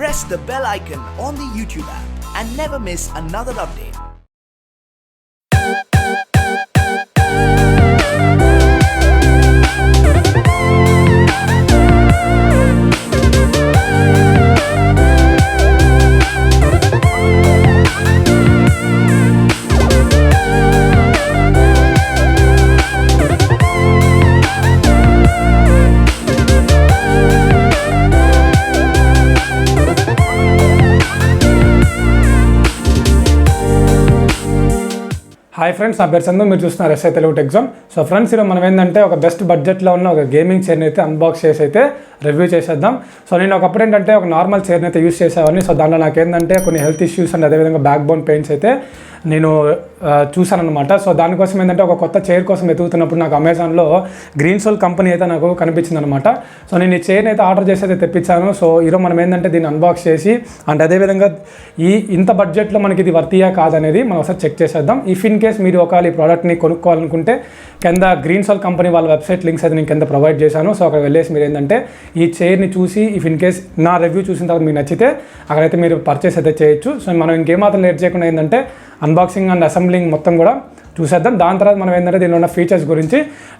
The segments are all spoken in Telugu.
press the bell icon on the YouTube app and never miss another update. Hi friends, నా పేరు చందు. మీరు చూస్తున్నారు satelugutechzone. సో ఫ్రెండ్స్, ఈరోజు మనం ఏంటంటే ఒక బెస్ట్ బడ్జెట్లో ఉన్న ఒక గేమింగ్ చైర్ని అయితే అన్బాక్స్ చేసి అయితే రివ్యూ చేసేద్దాం. సో నేను ఒకప్పుడు ఏంటంటే ఒక నార్మల్ చైర్ని అయితే యూస్ చేసేవాడిని. సో దాంట్లో నాకేంటంటే కొన్ని హెల్త్ ఇష్యూస్ అండ్ అదేవిధంగా బ్యాక్ బోన్ పెయిన్స్ అయితే నేను చూసాను అనమాట. సో దానికోసం ఏంటంటే ఒక కొత్త చైర్ కోసం వెతుకుతున్నప్పుడు నాకు అమెజాన్లో GreenSoul కంపెనీ అయితే నాకు కనిపించింది అనమాట. సో నేను ఈ చైర్ని అయితే ఆర్డర్ చేసి అయితే తెప్పించాను. సో ఈరోజు మనం ఏంటంటే దీన్ని అన్బాక్స్ చేసి అండ్ అదేవిధంగా ఇంత బడ్జెట్లో మనకి ఇది వర్తియా కాదనేది మనం ఒకసారి చెక్ చేసేద్దాం. ఇఫ్ ఇన్ కేస్ మీరు ఒకవేళ ఈ ప్రోడక్ట్ని కొనుక్కోవాలనుకుంటే కింద GreenSoul కంపెనీ వాళ్ళ వెబ్సైట్ లింక్స్ అయితే నేను కింద ప్రొవైడ్ చేశాను. సో అక్కడ వెళ్ళేసి మీరు ఏంటంటే ఈ చైర్ని చూసి ఇఫ్ ఇన్ కేస్ నా రివ్యూ చూసిన తర్వాత మీకు నచ్చితే అక్కడైతే మీరు పర్చేస్ అయితే చేయొచ్చు. సో మనం ఇంకేమాత్రం లేట్ చేయకుండా ఏంటంటే అన్బాక్సింగ్ అండ్ అసెంబ్లింగ్ మొత్తం కూడా చూసేద్దాం. దాని తర్వాత మనం ఏంటంటే దీనిలో ఉన్న ఫీచర్స్ గురించి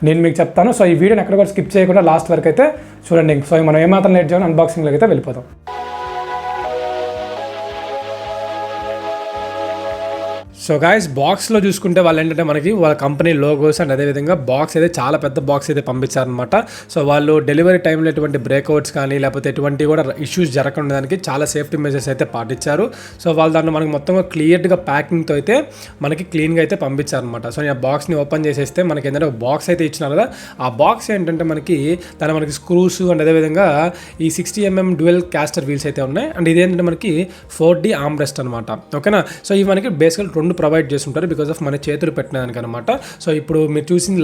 నేను మీకు చెప్తాను. సో ఈ వీడియోని ఎక్కడ కూడా స్కిప్ చేయకుండా లాస్ట్ వరకు అయితే చూడండి. సో మనం ఏమాత్రం లేట్ చేయకుండా అన్బాక్సింగ్లోకి అయితే వెళ్ళిపోతాం. సో గాయస్, బాక్స్లో చూసుకుంటే వాళ్ళు ఏంటంటే మనకి వాళ్ళ కంపెనీ లోగోస్ అండ్ అదేవిధంగా బాక్స్ అయితే చాలా పెద్ద బాక్స్ అయితే పంపించారనమాట. సో వాళ్ళు డెలివరీ టైంలో ఎటువంటి బ్రేక్అవుట్స్ కానీ లేకపోతే ఎటువంటి కూడా ఇష్యూస్ జరగకుండా దానికి చాలా సేఫ్టీ మెజర్స్ అయితే పాటించారు. సో వాళ్ళు దాన్ని మనకి మొత్తంగా క్లియర్గా ప్యాకింగ్తో అయితే మనకి క్లీన్గా అయితే పంపించారనమాట. సో నేను ఆ బాక్స్ని ఓపెన్ చేసేస్తే మనకి ఏంటంటే ఒక బాక్స్ అయితే ఇచ్చినారు కదా. ఆ బాక్స్ ఏంటంటే మనకి స్క్రూస్ అండ్ అదేవిధంగా ఈ 60mm డ్యూయల్ క్యాస్టర్ వీల్స్ అయితే ఉన్నాయి. అండ్ ఇదేంటంటే మనకి 4D ఆర్మ్ రెస్ట్ అనమాట. ఓకేనా. సో ఇవి మనకి బేసికల్ రెండు ప్రొవైడ్ చేస్తుంటారు బికాస్ ఆఫ్ మన చేతులు పెట్టినదానికి అనమాట. సో ఇప్పుడు మీరు చూసింది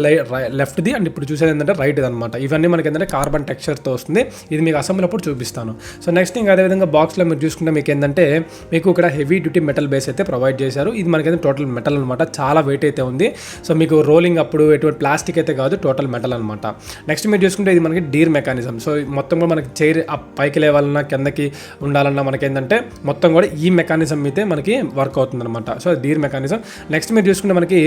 లెఫ్ట్ది అండ్ ఇప్పుడు చూసేది ఏంటంటే రైట్ది అనమాట. ఇవన్నీ మనకి ఏంటంటే కార్బన్ టెక్స్చర్తో వస్తుంది. ఇది మీకు అసెంబ్లీ అప్పుడు చూపిస్తాను. సో నెక్స్ట్ ఇంకా అదేవిధంగా బాక్స్లో మీరు చూసుకుంటే మీకు ఏంటంటే మీకు ఇక్కడ హెవీ డ్యూటీ మెటల్ బేస్ అయితే ప్రొవైడ్ చేశారు. ఇది మనకైతే టోటల్ మెటల్ అనమాట. చాలా వెయిట్ అయితే ఉంది. సో మీకు రోలింగ్ అప్పుడు ఎటువంటి ప్లాస్టిక్ అయితే కాదు, టోటల్ మెటల్ అనమాట. నెక్స్ట్ మీరు చూసుకుంటే ఇది మనకి డీర్ మెకానిజం. సో మొత్తం కూడా మనకి చైర్ పైకి లేవాలన్నా కిందకి ఉండాలన్నా మనకి ఏంటంటే మొత్తం కూడా ఈ మెకానిజం అయితే మనకి వర్క్ అవుతుంది అనమాట. So Deere mechanism. నెక్స్ట్ మీరు చూసుకుంటే మనకి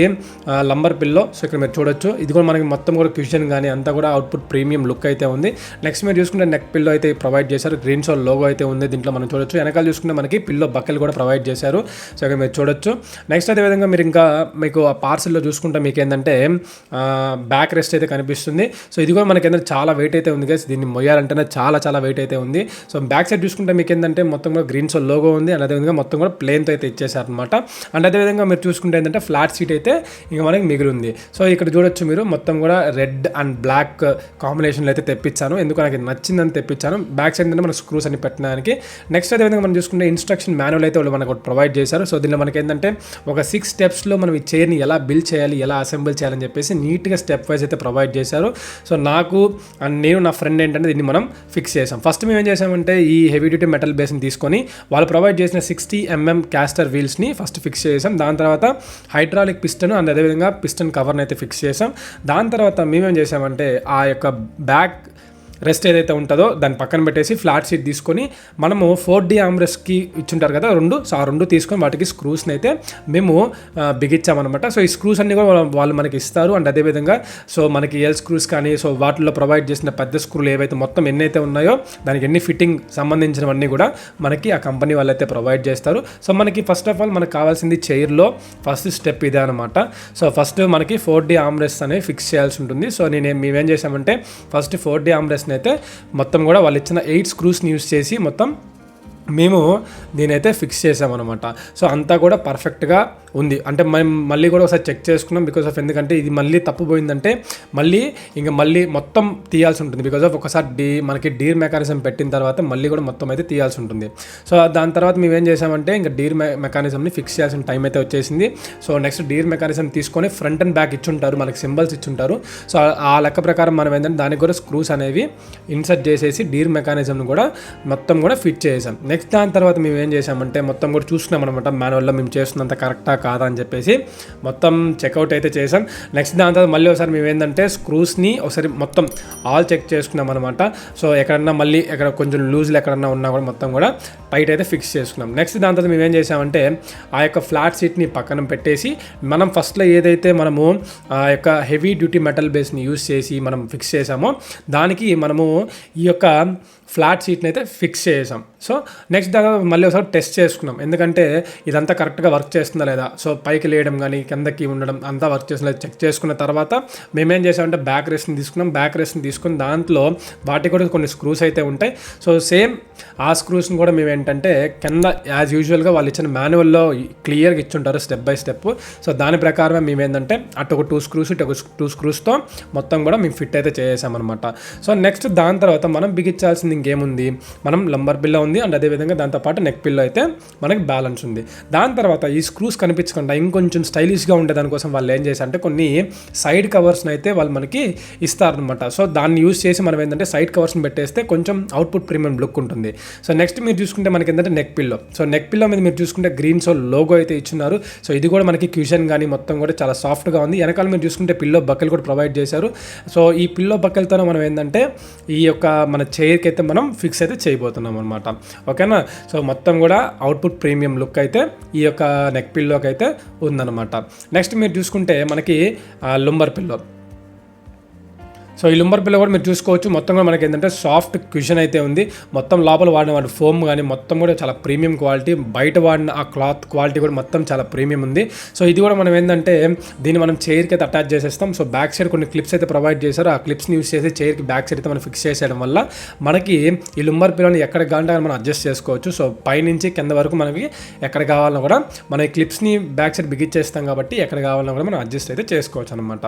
లంబర్ పిల్లో. సో ఇక్కడ మీరు చూడొచ్చు, ఇది కూడా మనకి మొత్తం కూడా క్యూషన్ కానీ అంతా కూడా అవుట్పుట్ ప్రీమియం లుక్ అయితే ఉంది. నెక్స్ట్ మీరు చూసుకుంటే నెక్ పిల్లో అయితే ప్రొవైడ్ చేశారు. GreenSoul లోగో అయితే ఉంది దీంట్లో మనం చూడొచ్చు. వెనకాల చూసుకుంటే మనకి పిల్లో బకెల్ కూడా ప్రొవైడ్ చేశారు. సో ఇక్కడ మీరు చూడొచ్చు. నెక్స్ట్ అదేవిధంగా మీరు ఇంకా మీకు ఆ పార్సల్లో చూసుకుంటే మీకు ఏంటంటే బ్యాక్ రెస్ట్ అయితే కనిపిస్తుంది. సో ఇది కూడా మనకి ఏంటంటే చాలా వెయిట్ అయితే ఉంది గైస్. దీన్ని మొయ్యాలంటేనే చాలా వెయిట్ అయితే ఉంది. సో బ్యాక్ సైడ్ చూసుకుంటే మీకు ఏంటంటే మొత్తం కూడా GreenSoul లోగో ఉంది. అండ్ అదేవిధంగా మొత్తం కూడా ప్లేన్తో అయితే ఇచ్చేసారనమాట. అండ్ అదేవిధంగా మీరు చూసుకుంటే ఏంటంటే ఫ్లాట్ సీట్ అయితే ఇంకా మనకి మిగిలింది. సో ఇక్కడ చూడొచ్చు మీరు మొత్తం కూడా రెడ్ అండ్ బ్లాక్ కాంబినేషన్లో అయితే తెప్పించాను. ఎందుకు నాకు నచ్చిందని తెప్పించాను. బ్యాక్ సైడ్ అంటే మనకు స్క్రూస్ అని పెట్టడానికి. నెక్స్ట్ అదేవిధంగా మనం చూసుకుంటే ఇన్స్ట్రక్షన్ మాన్యువల్ అయితే వాళ్ళు మనకు ప్రొవైడ్ చేశారు. సో దీనిలో మనకి ఏంటంటే ఒక 6 స్టెప్స్లో మనం ఈ చైర్ని ఎలా బిల్డ్ చేయాలి, ఎలా అసెంబుల్ చేయాలని చెప్పేసి నీట్గా స్టెప్ వైజ్ అయితే ప్రొవైడ్ చేశారు. సో నాకు అండ్ నేను నా ఫ్రెండ్ ఏంటంటే దీన్ని మనం ఫిక్స్ చేసాం. ఫస్ట్ మేము ఏం చేసామంటే ఈ హెవీ డ్యూటీ మెటల్ బేస్ని తీసుకొని వాళ్ళు ప్రొవైడ్ చేసిన 60mm క్యాస్టర్ వీల్స్ని ఫస్ట్ ఫిక్స్ చేసాం. దాని తర్వాత హైడ్రాలిక్ పిస్టన్ అండ్ అదేవిధంగా పిస్టన్ కవర్ని అయితే ఫిక్స్ చేసాం. దాని తర్వాత మేమేం చేసామంటే ఆ యొక్క బ్యాక్ రెస్ట్ ఏదైతే ఉంటుందో దాన్ని పక్కన పెట్టేసి ఫ్లాట్ సీట్ తీసుకొని మనము 4D ఆర్మ్ రెస్ట్కి ఇచ్చుంటారు కదా రెండు. సో ఆ రెండు తీసుకొని వాటికి స్క్రూస్ని అయితే మేము బిగించామన్నమాట. సో ఈ స్క్రూస్ అన్ని కూడా వాళ్ళు మనకి ఇస్తారు. అండ్ అదేవిధంగా సో మనకి ఎల్ స్క్రూస్ కానీ సో వాటిలో ప్రొవైడ్ చేసిన పెద్ద స్క్రూలు ఏవైతే మొత్తం ఎన్నైతే ఉన్నాయో దానికి ఎన్ని ఫిట్టింగ్ సంబంధించినవన్నీ కూడా మనకి ఆ కంపెనీ వాళ్ళు అయితే ప్రొవైడ్ చేస్తారు. సో మనకి ఫస్ట్ ఆఫ్ ఆల్ మనకు కావాల్సింది చైర్లో ఫస్ట్ స్టెప్ ఇదే అనమాట. సో ఫస్ట్ మనకి 4D ఆర్మ్ రెస్ట్ అనేవి ఫిక్స్ చేయాల్సి ఉంటుంది. సో మేమేం చేసామంటే ఫస్ట్ 4D ఆర్మ్ రెస్ట్ అయితే మొత్తం కూడా వాళ్ళు ఇచ్చిన 8 స్క్రూస్ని యూస్ చేసి మొత్తం మేము దీనైతే ఫిక్స్ చేసామన్నమాట. సో అంతా కూడా పర్ఫెక్ట్గా ఉంది. అంటే మేము మళ్ళీ కూడా ఒకసారి చెక్ చేసుకున్నాం బికాస్ ఆఫ్ ఎందుకంటే ఇది మళ్ళీ తప్పుపోయిందంటే మళ్ళీ మొత్తం తీయాల్సి ఉంటుంది. బికాస్ ఆఫ్ ఒకసారి మనకి డీర్ మెకానిజం పెట్టిన తర్వాత మళ్ళీ కూడా మొత్తం అయితే తీయాల్సి ఉంటుంది. సో దాని తర్వాత మేము ఏం చేసామంటే ఇంకా డీర్ మెకానిజంని ఫిక్స్ చేయాల్సిన టైం అయితే వచ్చేసింది. సో నెక్స్ట్ డీర్ మెకానిజం తీసుకొని ఫ్రంట్ అండ్ బ్యాక్ ఇచ్చుంటారు, మనకి సింబల్స్ ఇచ్చుంటారు. సో ఆ లెక్క ప్రకారం మనం ఏంటంటే దానికి కూడా స్క్రూస్ అనేవి ఇన్సర్ట్ చేసేసి డీర్ మెకానిజంను కూడా మొత్తం కూడా ఫిట్ చేసాం. నెక్స్ట్ దాని తర్వాత మేము ఏం చేసామంటే మొత్తం కూడా చూసుకున్నాం అనమాట. మాన్యువల్లో మేము చేస్తున్నంత కరెక్టా కాదా అని చెప్పేసి మొత్తం చెక్అవుట్ అయితే చేసాం. నెక్స్ట్ దాని తర్వాత మళ్ళీ ఒకసారి మేము ఏంటంటే స్క్రూస్ని ఒకసారి మొత్తం ఆల్ చెక్ చేసుకున్నాం అనమాట. సో ఎక్కడన్నా మళ్ళీ ఎక్కడ కొంచెం లూజ్లు ఎక్కడన్నా ఉన్నా కూడా మొత్తం కూడా టైట్ అయితే ఫిక్స్ చేసుకున్నాం. నెక్స్ట్ దాని తర్వాత మేము ఏం చేసామంటే ఆ యొక్క ఫ్లాట్ సీట్ని పక్కన పెట్టేసి మనం ఫస్ట్లో ఏదైతే మనము ఆ యొక్క హెవీ డ్యూటీ మెటల్ బేస్ని యూజ్ చేసి మనం ఫిక్స్ చేసామో దానికి మనము ఈ యొక్క ఫ్లాట్ సీట్ని అయితే ఫిక్స్ చేసాం. సో నెక్స్ట్ దాకా మళ్ళీ ఒకసారి టెస్ట్ చేసుకున్నాం, ఎందుకంటే ఇదంతా కరెక్ట్గా వర్క్ చేస్తుందా లేదా. సో పైకి లేయడం కానీ కిందకి ఉండడం అంతా వర్క్ చేస్తుందా చెక్ చేసుకున్న తర్వాత మేమేం చేసామంటే బ్యాక్ రెస్ట్ని తీసుకున్నాం. బ్యాక్ రెస్ట్ని తీసుకుని దాంట్లో వాటికి కూడా కొన్ని స్క్రూస్ అయితే ఉంటాయి. సో సేమ్ ఆ స్క్రూస్ని కూడా మేము ఏంటంటే కింద యాజ్ యూజువల్గా వాళ్ళు ఇచ్చిన మాన్యువల్లో క్లియర్గా ఇచ్చుంటారు స్టెప్ బై స్టెప్. సో దాని ప్రకారమే మేము ఏంటంటే అటు ఒక 2 స్క్రూస్ ఇటు ఒక 2 స్క్రూస్తో మొత్తం కూడా మేము ఫిట్ అయితే చేసామన్నమాట. సో నెక్స్ట్ దాని తర్వాత మనం బిగించాల్సింది ఇంకేముంది, మనం లంబర్ పిల్లో ఉంది అండ్ అదేవిధంగా దాంతోపాటు నెక్ పిల్లో అయితే మనకి బ్యాలెన్స్ ఉంది. దాని తర్వాత ఈ స్క్రూస్ కనిపించకుండా ఇంకొంచెం స్టైలిష్గా ఉండే దానికోసం వాళ్ళు ఏం చేశారంటే కొన్ని సైడ్ కవర్స్ని అయితే వాళ్ళు మనకి ఇస్తారనమాట. సో దాన్ని యూజ్ చేసి మనం ఏంటంటే సైడ్ కవర్స్ని పెట్టేస్తే కొంచెం అవుట్పుట్ ప్రీమియం లుక్ ఉంటుంది. సో నెక్స్ట్ మీరు చూసుకుంటే మనకి ఏంటంటే neck pillow. So neck pillow మీద మీరు చూసుకుంటే GreenSoul లోగో అయితే ఇచ్చున్నారు. సో ఇది కూడా మనకి క్యూషన్ కానీ మొత్తం కూడా చాలా సాఫ్ట్గా ఉంది. వెనకాల మీరు చూసుకుంటే పిల్లో బక్కలు కూడా ప్రొవైడ్ చేశారు. సో ఈ పిల్లో బక్కలతోనే మనం ఏంటంటే ఈ యొక్క మన చైర్కి అయితే మనం ఫిక్స్ అయితే చేయబోతున్నాం అనమాట. ఓకేనా. సో మొత్తం కూడా అవుట్పుట్ ప్రీమియం లుక్ అయితే ఈ యొక్క నెక్ పిల్లోకి అయితే ఉందన్నమాట. నెక్స్ట్ మీరు చూసుకుంటే మనకి లుంబర్ పిల్లో. సో ఈ లుంబర్ పిల్లో కూడా మీరు చూసుకోవచ్చు, మొత్తం కూడా మనకి ఏంటంటే సాఫ్ట్ క్యూషన్ అయితే ఉంది. మొత్తం లోపల వాడిన వాడి ఫోమ్ కానీ మొత్తం కూడా చాలా ప్రీమియం క్వాలిటీ, బయట వాడిన ఆ క్లాత్ క్వాలిటీ కూడా మొత్తం చాలా ప్రీమియం ఉంది. సో ఇది కూడా మనం ఏంటంటే దీన్ని మనం చైర్కి అయితే అటాచ్ చేసేస్తాం. సో బ్యాక్ సైడ్ కొన్ని క్లిప్స్ అయితే ప్రొవైడ్ చేశారు. ఆ క్లిప్స్ని యూస్ చేసి చైర్కి బ్యాక్ సైడ్ అయితే మనం ఫిక్స్ చేసేయడం వల్ల మనకి ఈ లుంబర్ పిల్లోని ఎక్కడ కావాలంటే మనం అడ్జస్ట్ చేసుకోవచ్చు. సో పైనుంచి కింద వరకు మనకి ఎక్కడ కావాలన్నా కూడా మన ఈ క్లిప్స్ని బ్యాక్ సైడ్ బిగించేస్తాం కాబట్టి ఎక్కడ కావాలన్నా కూడా మనం అడ్జస్ట్ అయితే చేసుకోవచ్చు అనమాట.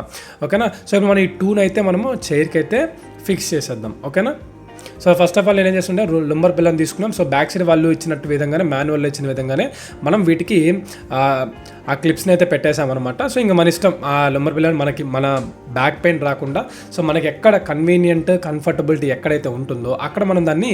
ఓకేనా. సో ఇప్పుడు మనం ఈ టూన్ అయితే మనము చైర్కి అయితే ఫిక్స్ చేసేద్దాం. ఓకేనా. సో ఫస్ట్ ఆఫ్ ఆల్ నేను ఏం చేస్తుంటే లుంబర్ పిల్లని తీసుకున్నాం. సో బ్యాక్ సైడ్ వాళ్ళు ఇచ్చినట్టు విధంగానే మాన్యువల్లో ఇచ్చిన విధంగానే మనం వీటికి ఆ క్లిప్స్ని అయితే పెట్టేసామన్నమాట. సో ఇంకా మన ఇష్టం ఆ లుంబర్ పిల్లని మనకి మన బ్యాక్ పెయిన్ రాకుండా సో మనకి ఎక్కడ కన్వీనియంట్ కంఫర్టబిలిటీ ఎక్కడైతే ఉంటుందో అక్కడ మనం దాన్ని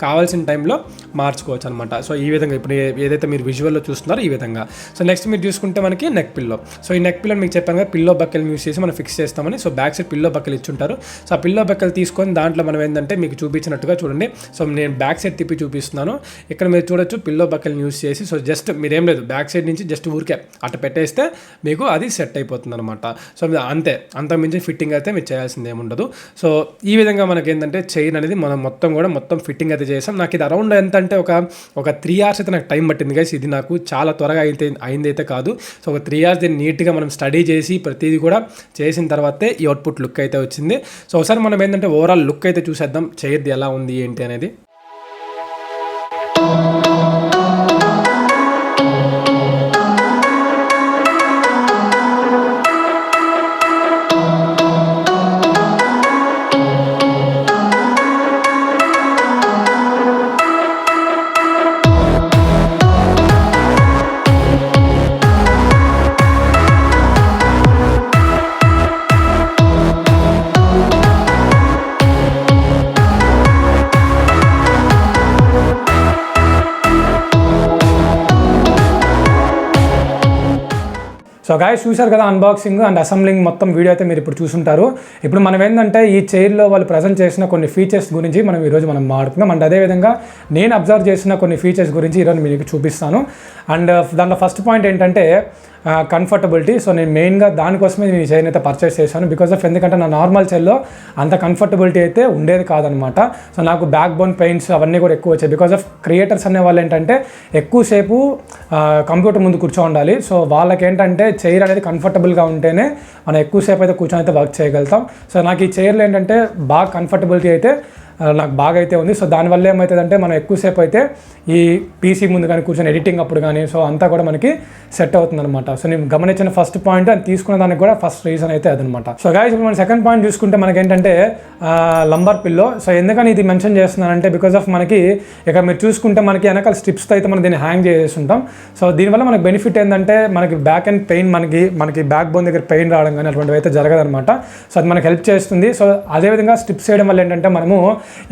కావాల్సిన టైంలో మార్చుకోవచ్చు అనమాట. సో ఈ విధంగా ఇప్పుడు ఏదైతే మీరు విజువల్లో చూస్తున్నారో ఈ విధంగా. సో నెక్స్ట్ మీరు చూసుకుంటే మనకి నెక్ పిల్లో. సో ఈ నెక్ పిల్లో మీకు చెప్పాను కదా పిల్లో బక్కలు యూస్ చేసి మనం ఫిక్స్ చేస్తామని. సో బ్యాక్ సైడ్ పిల్లో బక్కలు ఇచ్చుంటారు. సో ఆ పిల్లో బక్కలు తీసుకొని దాంట్లో మనం ఏంటంటే మీకు చూపించినట్టుగా చూడండి. సో నేను బ్యాక్ సైడ్ తిప్పి చూపిస్తున్నాను. ఇక్కడ మీరు చూడొచ్చు పిల్లో బక్కలు యూస్ చేసి. సో జస్ట్ మీరేం లేదు బ్యాక్ సైడ్ నుంచి జస్ట్ ఊరికే అట్ట పెట్టేస్తే మీకు అది సెట్ అయిపోతుంది అనమాట. సో అంతే, అంతకుమించి ఫిట్టింగ్ అయితే మీరు చేయాల్సింది ఏముండదు. సో ఈ విధంగా మనకి ఏంటంటే చైన్ అనేది మనం మొత్తం ఫిట్టింగ్ అయితే చేసాం. నాకు ఇది అరౌండ్ ఎంత అంటే ఒక 3 hours అయితే నాకు టైం పట్టింది గైస్. ఇది నాకు చాలా త్వరగా అయింది అయితే కాదు. సో ఒక 3 hours దీన్ని నీట్గా మనం స్టడీ చేసి ప్రతిదీ కూడా చేసిన తర్వాతే ఈ అవుట్పుట్ లుక్ అయితే వచ్చింది. సో ఒకసారి మనం ఏంటంటే ఓవరాల్ లుక్ అయితే చూసేద్దాం చైర్ది ఎలా ఉంది ఏంటి అనేది. సో గాయస్ చూశారు కదా అన్బాక్సింగ్ అండ్ అసెంబ్లింగ్ మొత్తం వీడియో అయితే మీరు ఇప్పుడు చూసుంటారు. ఇప్పుడు మనం ఏంటంటే ఈ చైర్లో వాళ్ళు ప్రజెంట్ చేసిన కొన్ని ఫీచర్స్ గురించి ఈరోజు మనం మాట్లాడుతున్నాం. అండ్ అదేవిధంగా నేను అబ్జర్వ్ చేసిన కొన్ని ఫీచర్స్ గురించి ఈరోజు మీకు చూపిస్తాను. అండ్ దాంట్లో ఫస్ట్ పాయింట్ ఏంటంటే కంఫర్టబిలిటీ. సో నేను మెయిన్గా దానికోసమే నేను ఈ చైర్ని అయితే పర్చేస్ చేశాను. బికాస్ ఆఫ్ ఎందుకంటే నా నార్మల్ చైర్లో అంత కంఫర్టబిలిటీ అయితే ఉండేది కాదనమాట. సో నాకు బ్యాక్ బోన్ పెయిన్స్ అవన్నీ కూడా ఎక్కువ వచ్చాయి. బికాస్ ఆఫ్ క్రియేటర్స్ అనే వాళ్ళు ఏంటంటే ఎక్కువసేపు కంప్యూటర్ ముందు కూర్చోండాలి. సో వాళ్ళకి ఏంటంటే చైర్ అనేది కంఫర్టబుల్గా ఉంటేనే మనం ఎక్కువసేపు అయితే కూర్చొని అయితే వర్క్ చేయగలుగుతాం. సో నాకు ఈ చైర్లో ఏంటంటే బాగా కంఫర్టబిలిటీ అయితే నాకు బాగా అయితే ఉంది. సో దానివల్ల ఏమవుతుందంటే మనం ఎక్కువసేపు అయితే ఈ పీసీ ముందు కానీ కూర్చొని ఎడిటింగ్ అప్పుడు కానీ సో అంతా కూడా మనకి సెట్ అవుతుంది అనమాట. సో నేను గమనించిన ఫస్ట్ పాయింట్ అని తీసుకున్న దానికి కూడా ఫస్ట్ రీజన్ అయితే అదనమాట. సో గాయస్ ఇప్పుడు మనం సెకండ్ పాయింట్ చూసుకుంటే మనకి ఏంటంటే లంబర్ పిల్లో. సో ఎందుకని ఇది మెన్షన్ చేస్తున్నానంటే బికాస్ ఆఫ్ మనకి ఇక మీరు చూసుకుంటే మనకి వెనకాల స్ట్రిప్స్తో అయితే మనం దీన్ని హ్యాంగ్ చేస్తుంటాం. సో దీనివల్ల మనకి బెనిఫిట్ ఏంటంటే మనకి బ్యాక్ అండ్ పెయిన్ మనకి బ్యాక్ బోన్ దగ్గర పెయిన్ రావడం కానీ అటువంటివి అయితే జరగదనమాట. సో అది మనకి హెల్ప్ చేస్తుంది. సో అదేవిధంగా స్ట్రిప్స్ చేయడం వల్ల ఏంటంటే మనము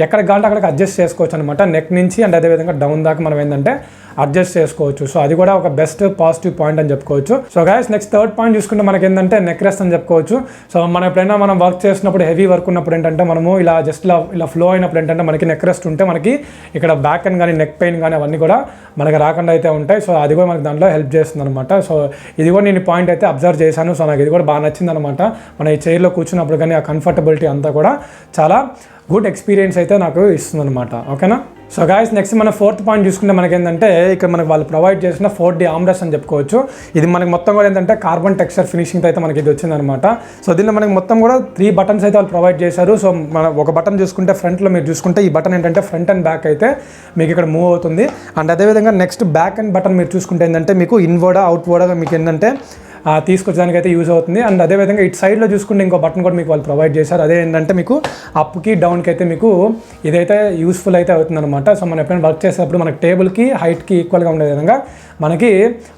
ఎక్కడికి కావాలంటే అక్కడికి అడ్జస్ట్ చేసుకోవచ్చు అనమాట, నెక్ నుంచి అండ్ అదేవిధంగా డౌన్ దాకా మనం ఏంటంటే అడ్జస్ట్ చేసుకోవచ్చు. సో అది కూడా ఒక బెస్ట్ పాజిటివ్ పాయింట్ అని చెప్పుకోవచ్చు. So guys next third point చూసుకుంటే మనకి ఏంటంటే నెక్ రెస్ట్ అని చెప్పుకోవచ్చు. సో మనం ఎప్పుడైనా మనం వర్క్ చేసినప్పుడు హెవీ వర్క్ ఉన్నప్పుడు ఏంటంటే మనము ఇలా జస్ట్ ఇలా ఫ్లో అయినప్పుడు ఏంటంటే మనకి నెక్ రెస్ట్ ఉంటే మనకి ఇక్కడ బ్యాక్ అండ్ కానీ నెక్ పెయిన్ కానీ అవన్నీ కూడా మనకి రాకుండా అయితే ఉంటాయి. సో అది కూడా మనకి దాంట్లో హెల్ప్ చేస్తుంది అనమాట. సో ఇది కూడా నేను పాయింట్ అయితే అబ్జర్వ్ చేశాను. సో నాకు ఇది కూడా బాగా నచ్చింది అనమాట. మన ఈ చైర్లో కూర్చున్నప్పుడు కానీ ఆ కంఫర్టబిలిటీ అంతా కూడా చాలా గుడ్ ఎక్స్పీరియన్స్ అయితే నాకు ఇస్తుంది అనమాట. ఓకేనా. సో గాయస్ నెక్స్ట్ మన ఫోర్త్ పాయింట్ చూసుకుంటే మనకి ఏంటంటే ఇక్కడ మనకి వాళ్ళు ప్రొవైడ్ చేసిన 4D ఆర్మ్రెస్ట్ అని చెప్పుకోవచ్చు. ఇది మనకి మొత్తం కూడా ఏంటంటే కార్బన్ టెక్స్చర్ ఫినిషింగ్తో అయితే మనకి ఇది వచ్చిందనమాట. సో దీనిలో మనకి మొత్తం కూడా 3 బటన్స్ అయితే వాళ్ళు ప్రొవైడ్ చేశారు. సో మన ఒక బటన్ చూసుకుంటే ఫ్రంట్లో మీరు చూసుకుంటే ఈ బటన్ ఏంటంటే ఫ్రంట్ అండ్ బ్యాక్ అయితే మీకు ఇక్కడ మూవ్ అవుతుంది. అండ్ అదేవిధంగా నెక్స్ట్ బ్యాక్ అండ్ బటన్ మీరు చూసుకుంటే ఏంటంటే మీకు ఇన్వర్డ్ అవుట్వర్డ్ మీకు ఏంటంటే తీసుకొచ్చడానికి అయితే యూజ్ అవుతుంది. అండ్ అదేవిధంగా ఇటు సైడ్లో చూసుకుంటే ఇంకో బటన్ కూడా మీకు వాళ్ళు ప్రొవైడ్ చేశారు. అదే ఏంటంటే మీకు అప్కి డౌన్కి అయితే మీకు ఇదైతే యూస్ఫుల్ అయితే అవుతుంది అనమాట. సో మనం ఎప్పుడైనా వర్క్ చేసేటప్పుడు మనకి టేబుల్కి హైట్కి ఈక్వల్గా ఉండే విధంగా మనకి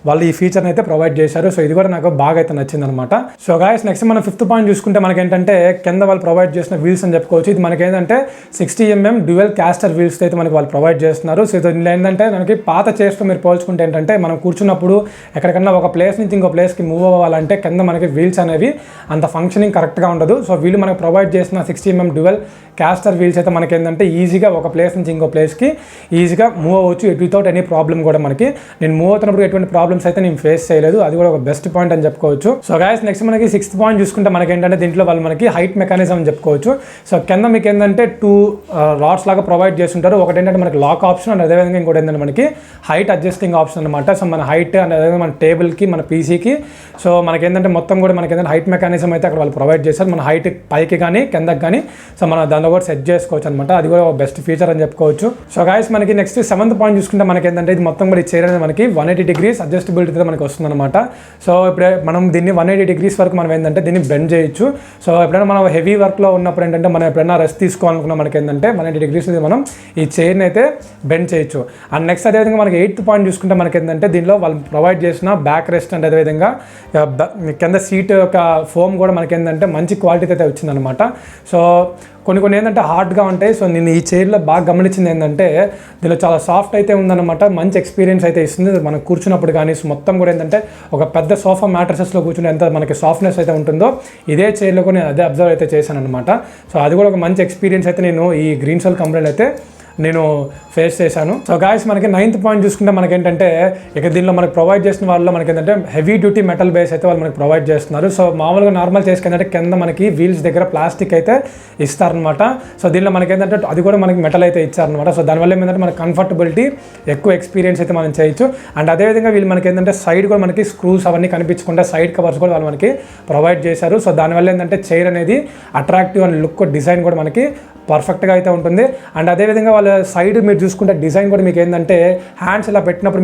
వాళ్ళు ఈ ఫీచర్ని అయితే ప్రొవైడ్ చేశారు. సో ఇది కూడా నాకు బాగా అయితే నచ్చింది అనమాట. సో గాయస్ నెక్స్ట్ మనం 5th పాయింట్ చూసుకుంటే మనకి ఏంటంటే కింద వాళ్ళు ప్రొవైడ్ చేసిన వీల్స్ అని చెప్పుకోవచ్చు. ఇది మనకి ఏంటంటే 60mm డ్యూయల్ క్యాస్టర్ వీల్స్ అయితే మనకి వాళ్ళు ప్రొవైడ్ చేస్తున్నారు. సో ఇది ఏంటంటే మనకి పాత చైర్స్తో మీరు పోల్చుకుంటే ఏంటంటే మనం కూర్చున్నప్పుడు ఎక్కడికన్నా ఒక ప్లేస్ నుంచి ఇంకో ప్లేస్కి మూవ్ అవ్వాలంటే కింద మనకి వీల్స్ అనేవి అంత ఫంక్షనింగ్ కరెక్ట్గా ఉండదు. సో వీళ్ళు మనకు ప్రొవైడ్ చేసిన 60mm డ్యూయల్ క్యాస్టర్ వీల్స్ అయితే మనకి ఏంటంటే ఈజీగా ఒక ప్లేస్ నుంచి ఇంకో ప్లేస్కి ఈజీగా మూవ్ అవ్వచ్చు వితౌట్ ఎనీ ప్రాబ్లం కూడా మనకి. నేను మూవ్ అవుతున్నప్పుడు ఎటువంటి ప్రాబ్లమ్స్ అయితే నేను ఫేస్ చేయలేదు. అది కూడా ఒక బెస్ట్ పాయింట్ అని చెప్పుకోవచ్చు. సో గైస్ నెక్స్ట్ మనకి 6th పాయింట్ చూసుకుంటే మనకి ఏంటంటే దీంట్లో వాళ్ళు మనకి హైట్ మెకానిజం అని చెప్పుకోవచ్చు. సో కింద మీకు ఏంటంటే 2 రాడ్స్ లాగా ప్రొవైడ్ చేస్తుంటారు. ఒకటి ఏంటంటే మనకి లాక్ ఆప్షన్ అండ్ అదేవిధంగా ఇంకోటి ఏంటంటే మనకి హైట్ అడ్జస్టింగ్ ఆప్షన్ అనమాట. సో మన హైట్ అండ్ అదేవిధంగా మన టేబుల్కి మన పీసీకి సో మనకి ఏంటంటే మొత్తం కూడా మనకి ఏంటంటే హైట్ మెకానిజం అయితే అక్కడ వాళ్ళు ప్రొవైడ్ చేశారు. మన హైట్ పైకి కానీ కిందకి కానీ సో మనం దానిలో కూడా సెట్ చేసుకోవచ్చు అనమాట. అది కూడా బెస్ట్ ఫీచర్ అని చెప్పుకోవచ్చు. సో గైస్ మనకి నెక్స్ట్ 7th పాయింట్ చూసుకుంటే మనకి ఏంటంటే ఇది మొత్తం కూడా ఈ చైర్ అనేది మనకి 180 degrees అడ్జస్టబిలిటీ మనకి వస్తుంది అనమాట. సో ఇప్పుడు మనం దీన్ని 180 degrees వరకు మనం ఏంటంటే దీన్ని బెండ్ చేయొచ్చు. సో ఎప్పుడైనా మనం హెవీ వర్క్లో ఉన్నప్పుడు ఏంటంటే మనం ఎప్పుడైనా రెస్ట్ తీసుకోవాలనుకున్నా మనకి ఏంటంటే 180 degrees మనం ఈ చైర్ని అయితే బెండ్ చేయొచ్చు. అండ్ నెక్స్ట్ అదేవిధంగా మనకి 8th పాయింట్ చూసుకుంటే మనకి ఏంటంటే దీనిలో వాళ్ళు ప్రొవైడ్ చేసిన బ్యాక్ రెస్ట్ అండ్ అదేవిధంగా కింద సీట్ యొక్క ఫోమ్ కూడా మనకి ఏంటంటే మంచి క్వాలిటీ అయితే వచ్చిందనమాట. సో కొన్ని ఏంటంటే హార్డ్గా ఉంటాయి. సో నేను ఈ చైర్లో బాగా గమనించింది ఏంటంటే దీనిలో చాలా సాఫ్ట్ అయితే ఉందన్నమాట. మంచి ఎక్స్పీరియన్స్ అయితే ఇస్తుంది మనం కూర్చున్నప్పుడు కానీ. సో మొత్తం కూడా ఏంటంటే ఒక పెద్ద సోఫా మ్యాట్రసెస్లో కూర్చుని ఎంత మనకి సాఫ్ట్నెస్ అయితే ఉంటుందో ఇదే చైర్లో కూడా నేను అదే అబ్జర్వ్ అయితే చేశాను అనమాట. సో అది కూడా ఒక మంచి ఎక్స్పీరియన్స్ అయితే నేను ఈ గ్రీన్సోల్ కంపెనీలో అయితే నేను ఫేస్ చేశాను. సో గాయస్ మనకి 9th పాయింట్ చూసుకుంటే మనకి ఏంటంటే ఇక దీనిలో మనకి ప్రొవైడ్ చేసిన వాళ్ళు మనకి ఏంటంటే హెవీ డ్యూటీ మెటల్ బేస్ అయితే వాళ్ళు మనకి ప్రొవైడ్ చేస్తున్నారు. సో మామూలుగా నార్మల్ చేసుకుంటే కింద మనకి వీల్స్ దగ్గర ప్లాస్టిక్ అయితే ఇస్తారనమాట. సో దీనిలో మనకి ఏంటంటే అది కూడా మనకి మెటల్ అయితే ఇచ్చారనమాట. సో దానివల్ల ఏంటంటే మనకి కంఫర్టబిలిటీ ఎక్కువ ఎక్స్పీరియన్స్ అయితే మనం చేయొచ్చు. అండ్ అదేవిధంగా వీళ్ళు మనకి ఏంటంటే సైడ్ కూడా మనకి స్క్రూస్ అవన్నీ కనిపించకుండా సైడ్ కవర్స్ కూడా వాళ్ళు మనకి ప్రొవైడ్ చేశారు. సో దానివల్ల ఏంటంటే చైర్ అనేది అట్రాక్టివ్ అండ్ లుక్ డిజైన్ కూడా మనకి పర్ఫెక్ట్గా అయితే ఉంటుంది. అండ్ అదేవిధంగా వాళ్ళ సైడ్ మీరు చూసుకుంటే డిజైన్ కూడా మీకు ఏంటంటే హ్యాండ్స్ ఇలా పెట్టినప్పుడు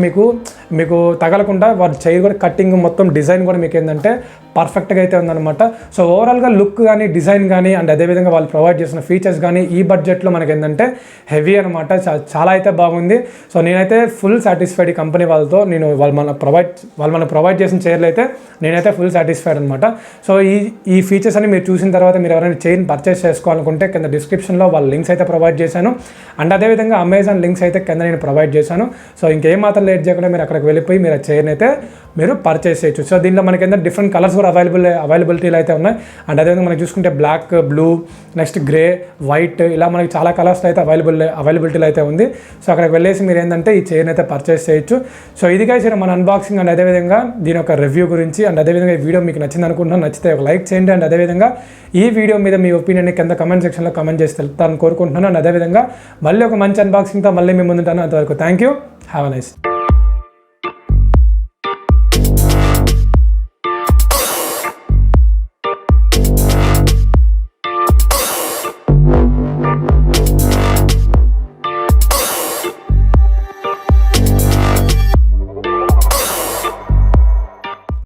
మీకు తగలకుండా వాళ్ళ చైర్ కూడా కట్టింగ్ మొత్తం డిజైన్ కూడా మీకు ఏంటంటే పర్ఫెక్ట్గా అయితే ఉందన్నమాట. సో ఓవరాల్గా లుక్ కానీ డిజైన్ కానీ అండ్ అదేవిధంగా వాళ్ళు ప్రొవైడ్ చేసిన ఫీచర్స్ కానీ ఈ బడ్జెట్లో మనకి ఏంటంటే హెవీ అనమాట. చాలా అయితే బాగుంది. సో నేనైతే ఫుల్ సాటిస్ఫైడ్ ఈ కంపెనీ వాళ్ళతో. నేను వాళ్ళు మనకు ప్రొవైడ్ చేసిన చైర్లు అయితే నేనైతే ఫుల్ సాటిస్ఫైడ్ అనమాట. సో ఈ ఫీచర్స్ అని మీరు చూసిన తర్వాత మీరు ఎవరైనా చైర్ పర్చేస్ చేసుకోవాలనుకుంటే కింద డిస్క్రిప్షన్లో వాళ్ళ లింక్స్ అయితే ప్రొవైడ్ చేశాను. అండ్ అదేవిధంగా అమెజాన్ లింక్స్ అయితే కింద నేను ప్రొవైడ్ చేశాను. సో ఇంకేం మాత్రం లేట్ చేయకుండా మీరు అక్కడికి వెళ్ళిపోయి మీరు ఆ చైర్ని అయితే మీరు పర్చేస్ చేయొచ్చు. సో దీనిలో మనకి ఏంటంటే డిఫరెంట్ కలర్స్ కూడా అవైలబిలిటీలు అయితే ఉన్నాయి. అండ్ అదేవిధంగా మనకి చూసుకుంటే black, blue, next grey, white ఇలా మనకి చాలా కలర్స్ అయితే అవైలబిలిటీలు అయితే ఉంది. సో అక్కడికి వెళ్ళేసి మీరు ఏంటంటే ఈ చైర్ని అయితే పర్చేస్ చేయొచ్చు. సో ఇది గైస్ మన అన్బాక్సింగ్ అండ్ అదేవిధంగా దీని యొక్క రివ్యూ గురించి. అండ్ అదేవిధంగా ఈ వీడియో మీకు నచ్చింది అనుకుంటున్నాను. నచ్చితే ఒక లైక్ చేయండి. అండ్ అదేవిధంగా ఈ వీడియో మీద మీ ఒపీనియన్ని కింద కమెంట్ సెక్షన్లో కమెంట్ చేసి తెలుపుతాను కోరుకుంటున్నాను. అండ్ అదేవిధంగా మళ్ళీ ఒక మంచి అన్బాక్సింగ్తో మళ్ళీ మీ ముందుంటాను. అంతవరకు thank you. Have a nice.